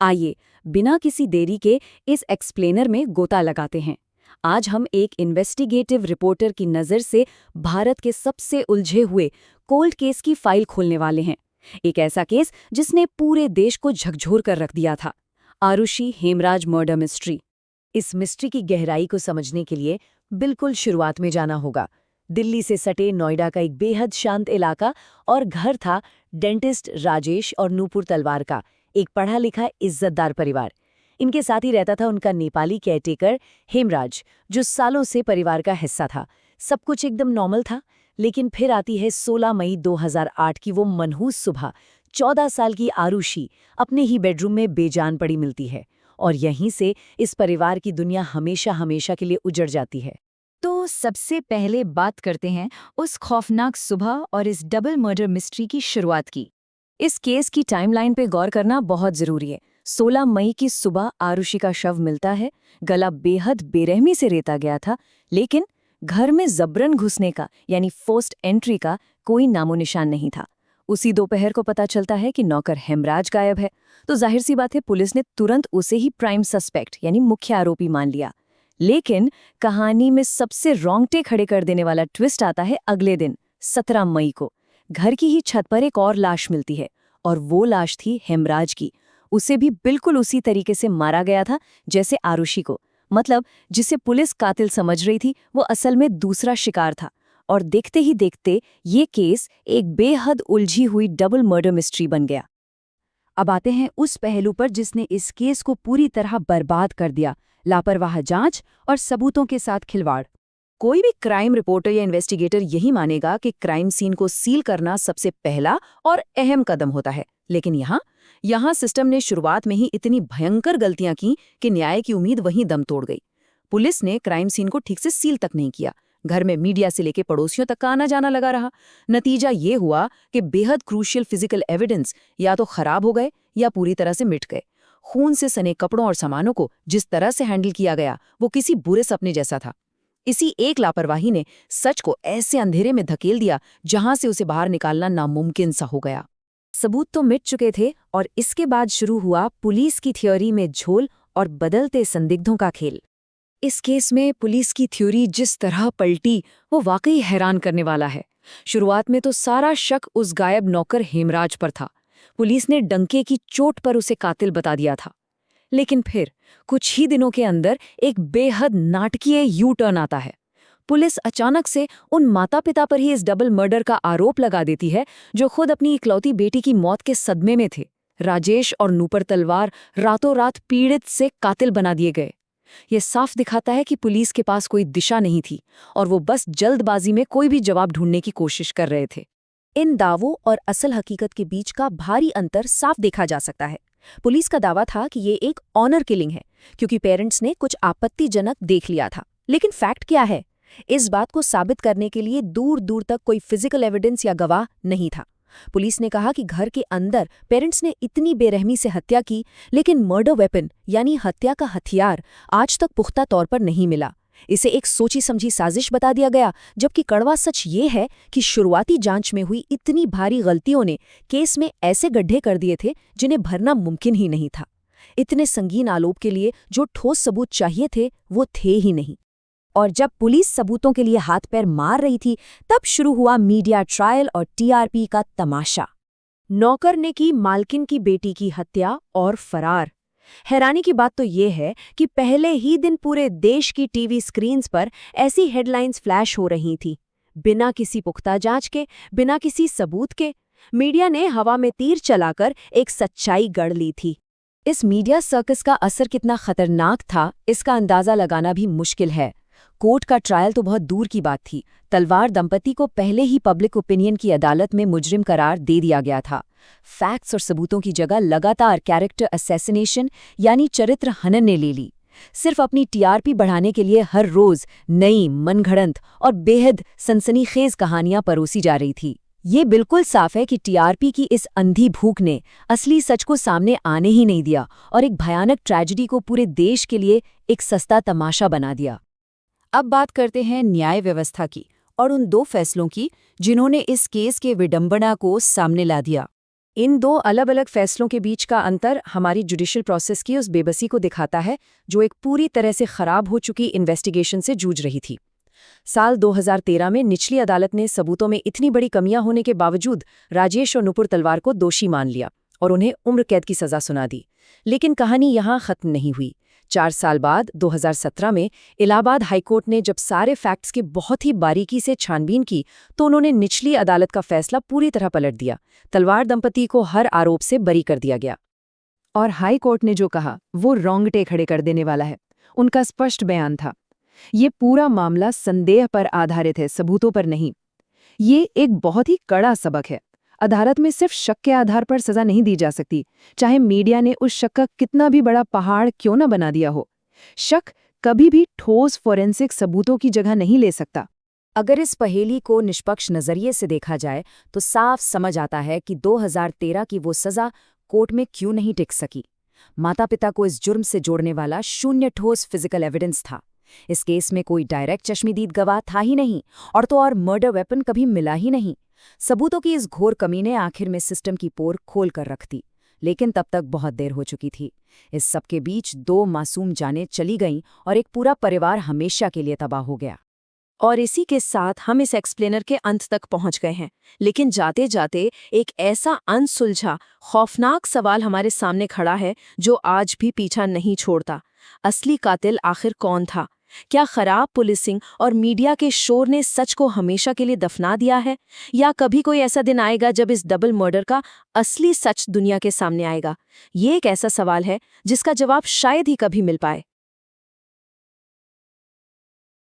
आइए बिना किसी देरी के इस एक्सप्लेनर में गोता लगाते हैं। आज हम एक इन्वेस्टिगेटिव रिपोर्टर की नज़र से भारत के सबसे उलझे हुए कोल्ड केस की फाइल खोलने वाले हैं। एक ऐसा केस जिसने पूरे देश को झकझोर कर रख दिया था, आरुषि हेमराज मर्डर मिस्ट्री। इस मिस्ट्री की गहराई को समझने के लिए बिल्कुल शुरुआत में जाना होगा। दिल्ली से सटे नोएडा का एक बेहद शांत इलाका और घर था डेंटिस्ट राजेश और नूपुर तलवार का, एक पढ़ा लिखा इज्जतदार परिवार। इनके साथ ही रहता था उनका नेपाली केयरटेकर हेमराज, जो सालों से परिवार का हिस्सा था। सब कुछ एकदम नॉर्मल था, लेकिन फिर आती है 16 मई 2008 की वो मनहूस सुबह। 14 साल की आरुषि अपने ही बेडरूम में बेजान पड़ी मिलती है, और यहीं से इस परिवार की दुनिया हमेशा हमेशा के लिए उजड़ जाती है। तो सबसे पहले बात करते हैं उस खौफनाक सुबह और इस डबल मर्डर मिस्ट्री की शुरुआत की। इस केस की टाइमलाइन पे गौर करना बहुत जरूरी है। 16 मई की सुबह आरुषि का शव मिलता है। गला बेहद बेरहमी से रेता गया था, लेकिन घर में जबरन घुसने का यानी फोर्स्ड एंट्री का कोई नामो निशान नहीं था। उसी दोपहर को पता चलता है कि नौकर हेमराज गायब है, तो जाहिर सी बात है पुलिस ने तुरंत उसे ही प्राइम सस्पेक्ट यानी मुख्य आरोपी मान लिया। लेकिन कहानी में सबसे रोंगटे खड़े कर देने वाला ट्विस्ट आता है अगले दिन 17 मई को। घर की ही छत पर एक और लाश मिलती है, और वो लाश थी हेमराज की। उसे भी बिल्कुल उसी तरीके से मारा गया था जैसे आरुषि को। मतलब जिसे पुलिस कातिल समझ रही थी वो असल में दूसरा शिकार था। और देखते ही देखते ये केस एक बेहद उलझी हुई डबल मर्डर मिस्ट्री बन गया। अब आते हैं उस पहलू पर जिसने इस केस को पूरी तरह बर्बाद कर दिया, लापरवाह जांच और सबूतों के साथ खिलवाड़। कोई भी क्राइम रिपोर्टर या इन्वेस्टिगेटर यही मानेगा कि क्राइम सीन को सील करना सबसे पहला और अहम कदम होता है, लेकिन यहाँ सिस्टम ने शुरुआत में ही इतनी भयंकर गलतियां की कि न्याय की उम्मीद वहीं दम तोड़ गई। पुलिस ने क्राइम सीन को ठीक से सील तक नहीं किया। घर में मीडिया से लेकर पड़ोसियों तक का आना जाना लगा रहा। नतीजा ये हुआ कि बेहद क्रूशियल फिजिकल एविडेंस या तो खराब हो गए या पूरी तरह से मिट गए। खून से सने कपड़ों और सामानों को जिस तरह से हैंडल किया गया वो किसी बुरे सपने जैसा था। इसी एक लापरवाही ने सच को ऐसे अंधेरे में धकेल दिया जहां से उसे बाहर निकालना नामुमकिन सा हो गया। सबूत तो मिट चुके थे, और इसके बाद शुरू हुआ पुलिस की थ्योरी में झोल और बदलते संदिग्धों का खेल। इस केस में पुलिस की थ्योरी जिस तरह पलटी वो वाकई हैरान करने वाला है। शुरुआत में तो सारा शक उस गायब नौकर हेमराज पर था। पुलिस ने डंके की चोट पर उसे कातिल बता दिया था। लेकिन फिर कुछ ही दिनों के अंदर एक बेहद नाटकीय यू टर्न आता है। पुलिस अचानक से उन माता पिता पर ही इस डबल मर्डर का आरोप लगा देती है जो खुद अपनी इकलौती बेटी की मौत के सदमे में थे। राजेश और नूपुर तलवार रातों रात पीड़ित से कातिल बना दिए गए। ये साफ दिखाता है कि पुलिस के पास कोई दिशा नहीं थी, और वो बस जल्दबाजी में कोई भी जवाब ढूंढने की कोशिश कर रहे थे। इन दावों और असल हकीकत के बीच का भारी अंतर साफ देखा जा सकता है। पुलिस का दावा था कि ये एक ऑनर किलिंग है क्योंकि पेरेंट्स ने कुछ आपत्तिजनक देख लिया था। लेकिन फैक्ट क्या है? इस बात को साबित करने के लिए दूर दूर तक कोई फिजिकल एविडेंस या गवाह नहीं था। पुलिस ने कहा कि घर के अंदर पेरेंट्स ने इतनी बेरहमी से हत्या की, लेकिन मर्डर वेपन यानी हत्या का हथियार आज तक पुख्ता तौर पर नहीं मिला। इसे एक सोची समझी साजिश बता दिया गया, जबकि कड़वा सच ये है कि शुरुआती जांच में हुई इतनी भारी गलतियों ने केस में ऐसे गड्ढे कर दिए थे जिन्हें भरना मुमकिन ही नहीं था। इतने संगीन आरोप के लिए जो ठोस सबूत चाहिए थे वो थे ही नहीं। और जब पुलिस सबूतों के लिए हाथ पैर मार रही थी, तब शुरू हुआ मीडिया ट्रायल और टीआरपी का तमाशा। नौकर ने की मालकिन की बेटी की हत्या और फरार। हैरानी की बात तो ये है कि पहले ही दिन पूरे देश की टीवी स्क्रीन्स पर ऐसी हेडलाइंस फ्लैश हो रही थीं। बिना किसी पुख्ता जांच के, बिना किसी सबूत के, मीडिया ने हवा में तीर चलाकर एक सच्चाई गढ़ ली थी। इस मीडिया सर्कस का असर कितना खतरनाक था, इसका अंदाजा लगाना भी मुश्किल है। कोर्ट का ट्रायल तो बहुत दूर की बात थी। तलवार दंपति को पहले ही पब्लिक ओपिनियन की अदालत में मुजरिम करार दे दिया गया था। फैक्ट्स और सबूतों की जगह लगातार कैरेक्टर असैसिनेशन यानी चरित्र हनन ने ले ली। सिर्फ अपनी टीआरपी बढ़ाने के लिए हर रोज नई मनगढ़ंत और बेहद सनसनीखेज कहानियां परोसी जा रही थी। ये बिल्कुल साफ है कि टीआरपी की इस अंधी भूख ने असली सच को सामने आने ही नहीं दिया और एक भयानक ट्रेजेडी को पूरे देश के लिए एक सस्ता तमाशा बना दिया। अब बात करते हैं न्याय व्यवस्था की और उन दो फैसलों की जिन्होंने इस केस के विडंबना को सामने ला दिया। इन दो अलग अलग फैसलों के बीच का अंतर हमारी जुडिशियल प्रोसेस की उस बेबसी को दिखाता है जो एक पूरी तरह से खराब हो चुकी इन्वेस्टिगेशन से जूझ रही थी। साल 2013 में निचली अदालत ने सबूतों में इतनी बड़ी कमियां होने के बावजूद राजेश और नुपुर तलवार को दोषी मान लिया और उन्हें उम्र कैद की सजा सुना दी। लेकिन कहानी यहां खत्म नहीं हुई। 4 साल बाद 2017 में इलाहाबाद हाईकोर्ट ने जब सारे फैक्ट्स की बहुत ही बारीकी से छानबीन की तो उन्होंने निचली अदालत का फैसला पूरी तरह पलट दिया। तलवार दंपति को हर आरोप से बरी कर दिया गया। और हाई कोर्ट ने जो कहा वो रोंगटे खड़े कर देने वाला है। उनका स्पष्ट बयान था, ये पूरा मामला संदेह पर आधारित है, सबूतों पर नहीं। ये एक बहुत ही कड़ा सबक है। अदालत में सिर्फ शक के आधार पर सजा नहीं दी जा सकती, चाहे मीडिया ने उस शक का कितना भी बड़ा पहाड़ क्यों न बना दिया हो। शक कभी भी ठोस फोरेंसिक सबूतों की जगह नहीं ले सकता। अगर इस पहेली को निष्पक्ष नजरिए से देखा जाए तो साफ समझ आता है कि 2013 की वो सजा कोर्ट में क्यों नहीं टिक सकी। माता पिता को इस जुर्म से जोड़ने वाला शून्य ठोस फिजिकल एविडेंस था। इस केस में कोई डायरेक्ट चश्मदीद गवाह था ही नहीं, और तो और मर्डर वेपन कभी मिला ही नहीं। सबूतों की इस घोर कमी ने आखिर में सिस्टम की पोर खोल कर रख दी, लेकिन तब तक बहुत देर हो चुकी थी। इस सबके बीच 2 मासूम जानें चली गईं और एक पूरा परिवार हमेशा के लिए तबाह हो गया। और इसी के साथ हम इस एक्सप्लेनर के अंत तक पहुंच गए हैं। लेकिन जाते जाते एक ऐसा अनसुलझा खौफनाक सवाल हमारे सामने खड़ा है जो आज भी पीछा नहीं छोड़ता। असली कातिल आखिर कौन था? क्या खराब पुलिसिंग और मीडिया के शोर ने सच को हमेशा के लिए दफना दिया है, या कभी कोई ऐसा दिन आएगा जब इस डबल मर्डर का असली सच दुनिया के सामने आएगा? ये एक ऐसा सवाल है जिसका जवाब शायद ही कभी मिल पाए।